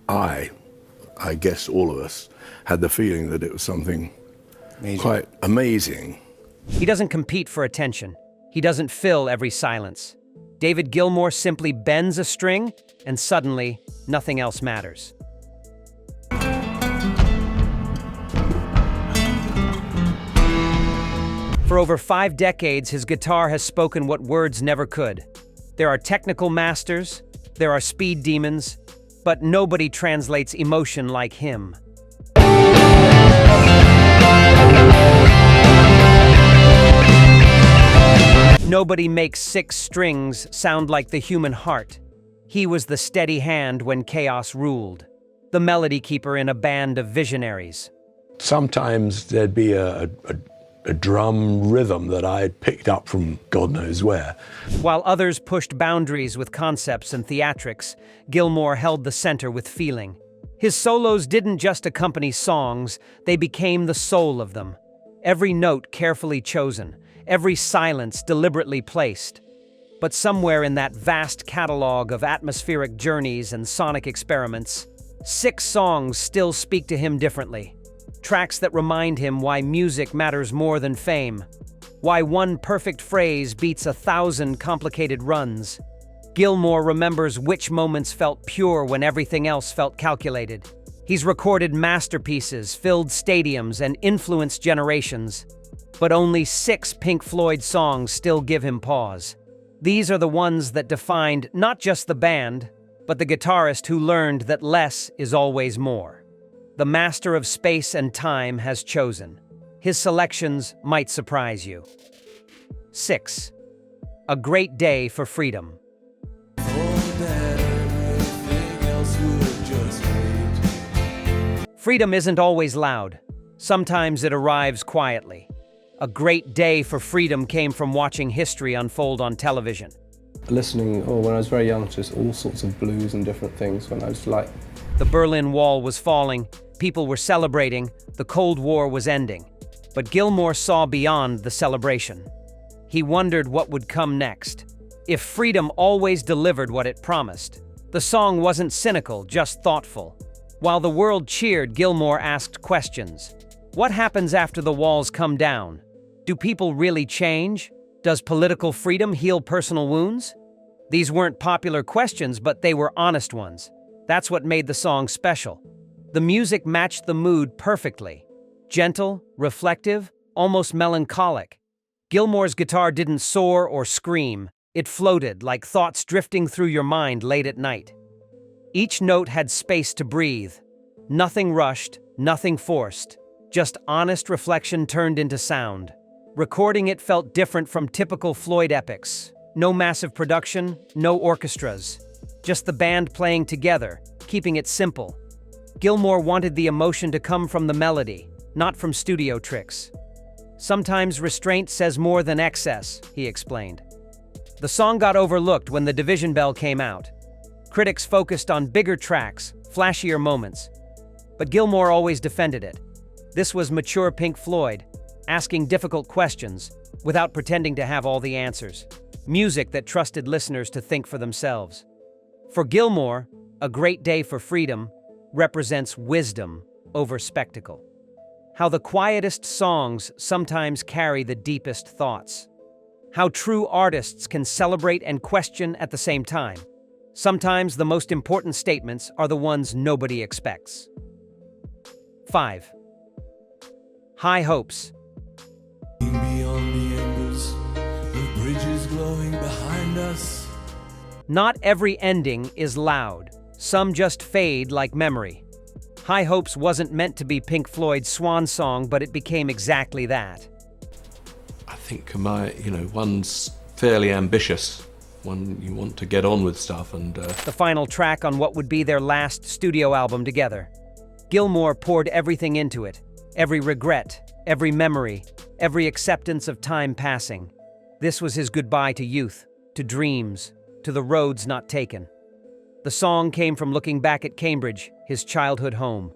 I guess all of us, had the feeling that it was something Amazing. quite amazing. He doesn't compete for attention. He doesn't fill every silence. David Gilmour simply bends a string, and suddenly, nothing else matters. For over 5 decades, his guitar has spoken what words never could. There are technical masters, there are speed demons, but nobody translates emotion like him. Nobody makes 6 strings sound like the human heart. He was the steady hand when chaos ruled, the melody keeper in a band of visionaries. Sometimes there'd be a drum rhythm that I had picked up from God knows where. While others pushed boundaries with concepts and theatrics, Gilmour held the center with feeling. His solos didn't just accompany songs, they became the soul of them. Every note carefully chosen, every silence deliberately placed. But somewhere in that vast catalog of atmospheric journeys and sonic experiments, 6 songs still speak to him differently. Tracks that remind him why music matters more than fame, why one perfect phrase beats 1,000 complicated runs. Gilmour remembers which moments felt pure when everything else felt calculated. He's recorded masterpieces, filled stadiums, and influenced generations. But only 6 Pink Floyd songs still give him pause. These are the ones that defined not just the band, but the guitarist who learned that less is always more. The master of space and time has chosen. His selections might surprise you. 6. A Great Day for Freedom. Freedom isn't always loud. Sometimes it arrives quietly. A great day for freedom came from watching history unfold on television. Listening, when I was very young, to just all sorts of blues and different things when I was like... The Berlin Wall was falling, people were celebrating, the Cold War was ending. But Gilmour saw beyond the celebration. He wondered what would come next. If freedom always delivered what it promised. The song wasn't cynical, just thoughtful. While the world cheered, Gilmour asked questions. What happens after the walls come down? Do people really change? Does political freedom heal personal wounds? These weren't popular questions, but they were honest ones. That's what made the song special. The music matched the mood perfectly. Gentle, reflective, almost melancholic. Gilmour's guitar didn't soar or scream. It floated like thoughts drifting through your mind late at night. Each note had space to breathe. Nothing rushed, nothing forced. Just honest reflection turned into sound. Recording it felt different from typical Floyd epics. No massive production, no orchestras. Just the band playing together, keeping it simple. Gilmour wanted the emotion to come from the melody, not from studio tricks. Sometimes restraint says more than excess, he explained. The song got overlooked when the Division Bell came out. Critics focused on bigger tracks, flashier moments. But Gilmour always defended it. This was mature Pink Floyd, asking difficult questions without pretending to have all the answers. Music that trusted listeners to think for themselves. For Gilmour, A Great Day for Freedom represents wisdom over spectacle. How the quietest songs sometimes carry the deepest thoughts. How true artists can celebrate and question at the same time. Sometimes the most important statements are the ones nobody expects. 5. High Hopes. Beyond the embers, the bridges glowing behind us. Not every ending is loud. Some just fade like memory. High Hopes wasn't meant to be Pink Floyd's swan song, but it became exactly that. I think one's fairly ambitious. You want to get on with stuff and... The final track on what would be their last studio album together. Gilmour poured everything into it. Every regret, every memory, every acceptance of time passing. This was his goodbye to youth, to dreams, to the roads not taken. The song came from looking back at Cambridge, his childhood home.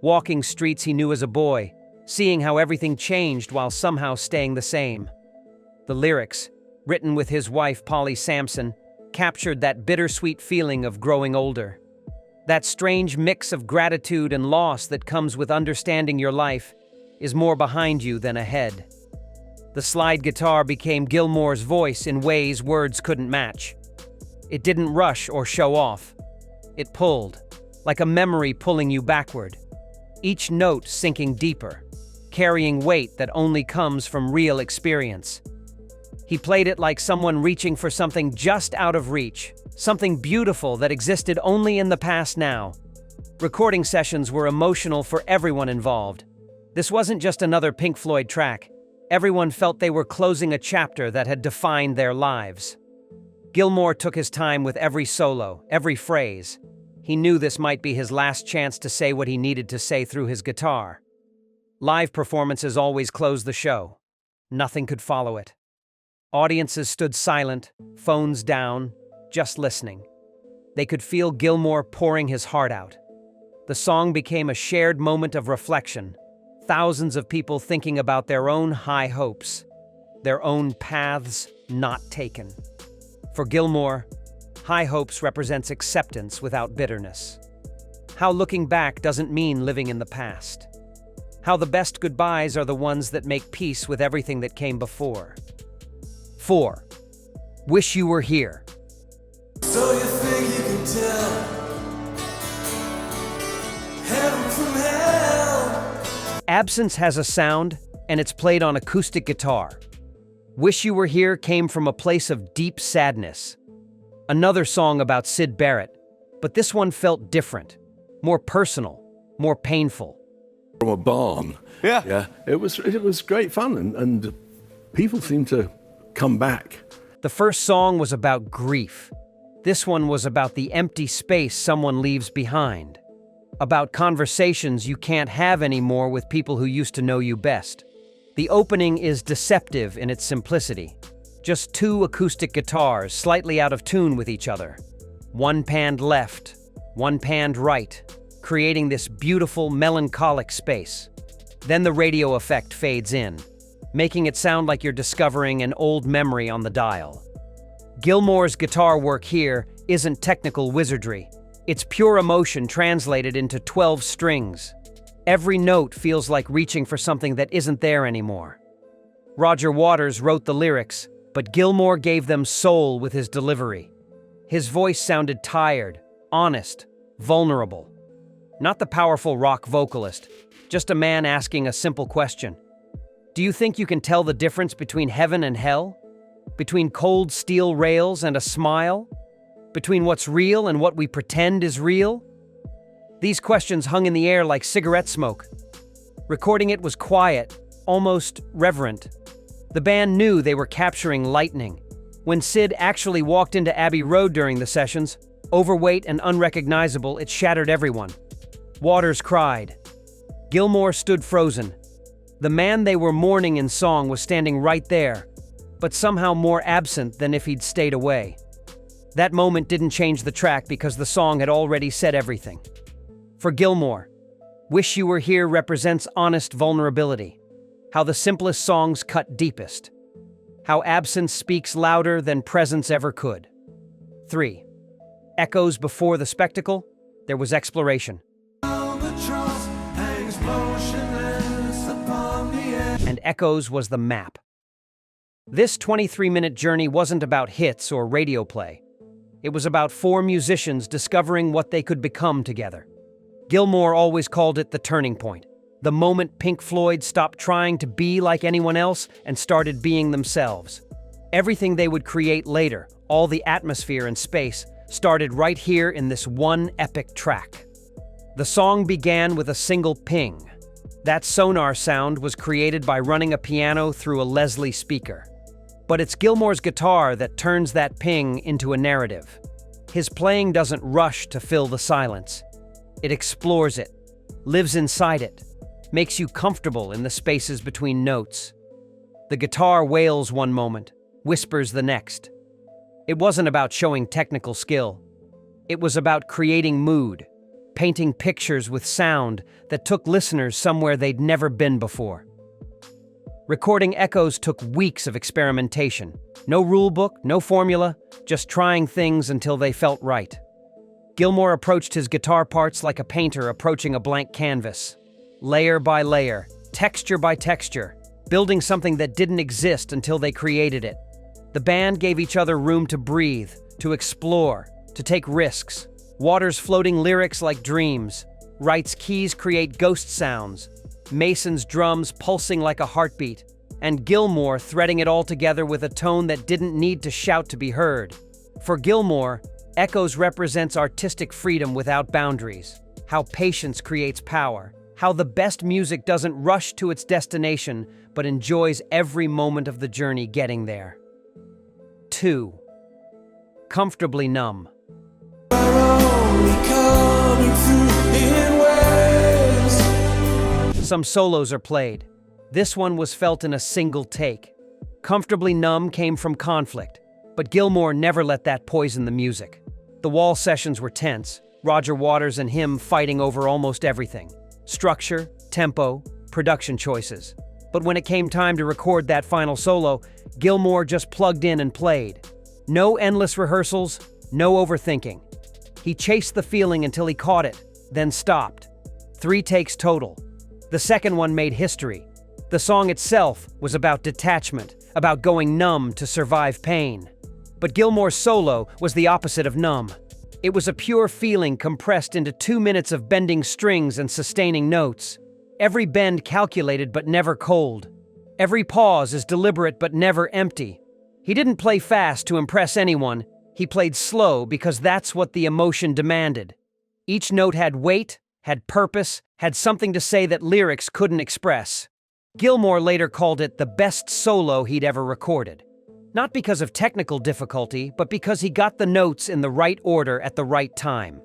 Walking streets he knew as a boy, seeing how everything changed while somehow staying the same. The lyrics, written with his wife Polly Sampson, captured that bittersweet feeling of growing older. That strange mix of gratitude and loss that comes with understanding your life is more behind you than ahead. The slide guitar became Gilmour's voice in ways words couldn't match. It didn't rush or show off. It pulled, like a memory pulling you backward, each note sinking deeper, carrying weight that only comes from real experience. He played it like someone reaching for something just out of reach, something beautiful that existed only in the past now. Recording sessions were emotional for everyone involved. This wasn't just another Pink Floyd track. Everyone felt they were closing a chapter that had defined their lives. Gilmour took his time with every solo, every phrase. He knew this might be his last chance to say what he needed to say through his guitar. Live performances always closed the show. Nothing could follow it. Audiences stood silent, phones down, just listening. They could feel Gilmour pouring his heart out. The song became a shared moment of reflection, thousands of people thinking about their own high hopes, their own paths not taken. For Gilmour, high hopes represents acceptance without bitterness. How looking back doesn't mean living in the past. How the best goodbyes are the ones that make peace with everything that came before. 4. Wish You Were Here. So you think you can tell heaven from hell? Absence has a sound, and it's played on acoustic guitar. Wish You Were Here came from a place of deep sadness. Another song about Syd Barrett, but this one felt different, more personal, more painful. From a barn. Yeah. It was great fun, and people seemed to come back. The first song was about grief. This one was about the empty space someone leaves behind. About conversations you can't have anymore with people who used to know you best. The opening is deceptive in its simplicity. Just two acoustic guitars slightly out of tune with each other. One panned left, one panned right, creating this beautiful, melancholic space. Then the radio effect fades in, making it sound like you're discovering an old memory on the dial. Gilmour's guitar work here isn't technical wizardry. It's pure emotion translated into 12 strings. Every note feels like reaching for something that isn't there anymore. Roger Waters wrote the lyrics, but Gilmour gave them soul with his delivery. His voice sounded tired, honest, vulnerable. Not the powerful rock vocalist, just a man asking a simple question. Do you think you can tell the difference between heaven and hell? Between cold steel rails and a smile? Between what's real and what we pretend is real? These questions hung in the air like cigarette smoke. Recording it was quiet, almost reverent. The band knew they were capturing lightning. When Syd actually walked into Abbey Road during the sessions, overweight and unrecognizable, it shattered everyone. Waters cried. Gilmour stood frozen. The man they were mourning in song was standing right there, but somehow more absent than if he'd stayed away. That moment didn't change the track because the song had already said everything. For Gilmour, Wish You Were Here represents honest vulnerability, how the simplest songs cut deepest, how absence speaks louder than presence ever could. 3. Echoes before the spectacle, there was exploration. Albatross hangs motionless upon the air. And Echoes was the map. This 23-minute journey wasn't about hits or radio play. It was about 4 musicians discovering what they could become together. Gilmour always called it the turning point, the moment Pink Floyd stopped trying to be like anyone else and started being themselves. Everything they would create later, all the atmosphere and space, started right here in this one epic track. The song began with a single ping. That sonar sound was created by running a piano through a Leslie speaker. But it's Gilmour's guitar that turns that ping into a narrative. His playing doesn't rush to fill the silence. It explores it, lives inside it, makes you comfortable in the spaces between notes. The guitar wails one moment, whispers the next. It wasn't about showing technical skill. It was about creating mood, painting pictures with sound that took listeners somewhere they'd never been before. Recording Echoes took weeks of experimentation. No rule book, no formula, just trying things until they felt right. Gilmour approached his guitar parts like a painter approaching a blank canvas. Layer by layer, texture by texture, building something that didn't exist until they created it. The band gave each other room to breathe, to explore, to take risks. Waters floating lyrics like dreams. Wright's keys create ghost sounds. Mason's drums pulsing like a heartbeat. And Gilmour threading it all together with a tone that didn't need to shout to be heard. For Gilmour, Echoes represents artistic freedom without boundaries. How patience creates power. How the best music doesn't rush to its destination, but enjoys every moment of the journey getting there. 2. Comfortably Numb. Some solos are played. This one was felt in a single take. Comfortably Numb came from conflict, but Gilmour never let that poison the music. The Wall sessions were tense, Roger Waters and him fighting over almost everything. Structure, tempo, production choices. But when it came time to record that final solo, Gilmour just plugged in and played. No endless rehearsals, no overthinking. He chased the feeling until he caught it, then stopped. 3 takes total. The second one made history. The song itself was about detachment, about going numb to survive pain. But Gilmour's solo was the opposite of numb. It was a pure feeling compressed into 2 minutes of bending strings and sustaining notes. Every bend calculated but never cold. Every pause is deliberate but never empty. He didn't play fast to impress anyone. He played slow because that's what the emotion demanded. Each note had weight, had purpose, had something to say that lyrics couldn't express. Gilmour later called it the best solo he'd ever recorded. Not because of technical difficulty, but because he got the notes in the right order at the right time.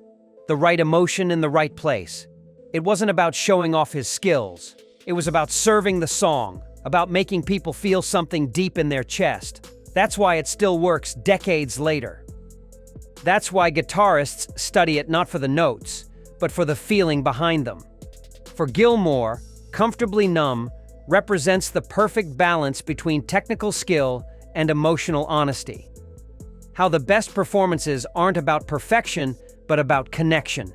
The right emotion in the right place. It wasn't about showing off his skills. It was about serving the song, about making people feel something deep in their chest. That's why it still works decades later. That's why guitarists study it not for the notes, but for the feeling behind them. For Gilmour, Comfortably Numb represents the perfect balance between technical skill and emotional honesty. How the best performances aren't about perfection, but about connection.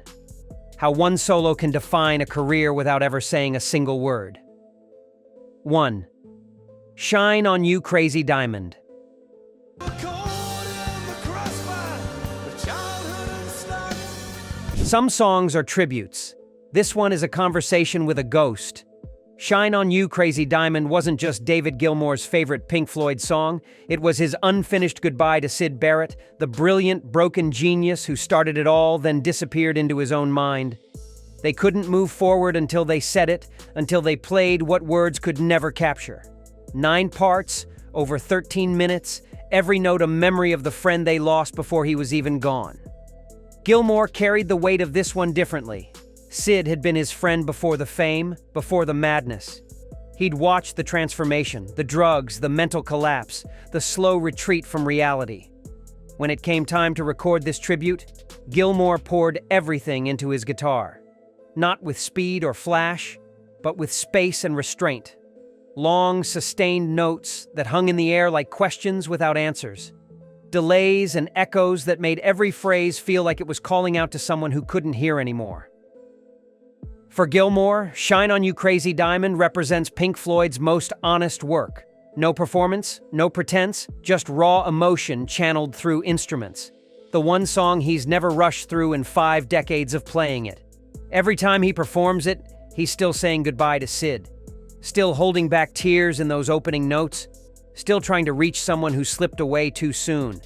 How one solo can define a career without ever saying a single word. 1. Shine on You Crazy Diamond. Some songs are tributes. This one is a conversation with a ghost. Shine on You Crazy Diamond wasn't just David Gilmour's favorite Pink Floyd song, it was his unfinished goodbye to Syd Barrett, the brilliant, broken genius who started it all, then disappeared into his own mind. They couldn't move forward until they said it, until they played what words could never capture. 9 parts, over 13 minutes, every note a memory of the friend they lost before he was even gone. Gilmour carried the weight of this one differently. Syd had been his friend before the fame, before the madness. He'd watched the transformation, the drugs, the mental collapse, the slow retreat from reality. When it came time to record this tribute, Gilmour poured everything into his guitar. Not with speed or flash, but with space and restraint. Long, sustained notes that hung in the air like questions without answers. Delays and echoes that made every phrase feel like it was calling out to someone who couldn't hear anymore. For Gilmour, Shine on You Crazy Diamond represents Pink Floyd's most honest work. No performance, no pretense, just raw emotion channeled through instruments. The one song he's never rushed through in 5 decades of playing it. Every time he performs it, he's still saying goodbye to Syd. Still holding back tears in those opening notes. Still trying to reach someone who slipped away too soon.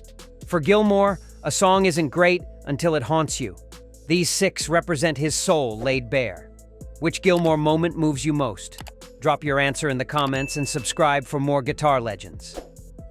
For Gilmour, a song isn't great until it haunts you. These 6 represent his soul laid bare. Which Gilmour moment moves you most? Drop your answer in the comments and subscribe for more guitar legends.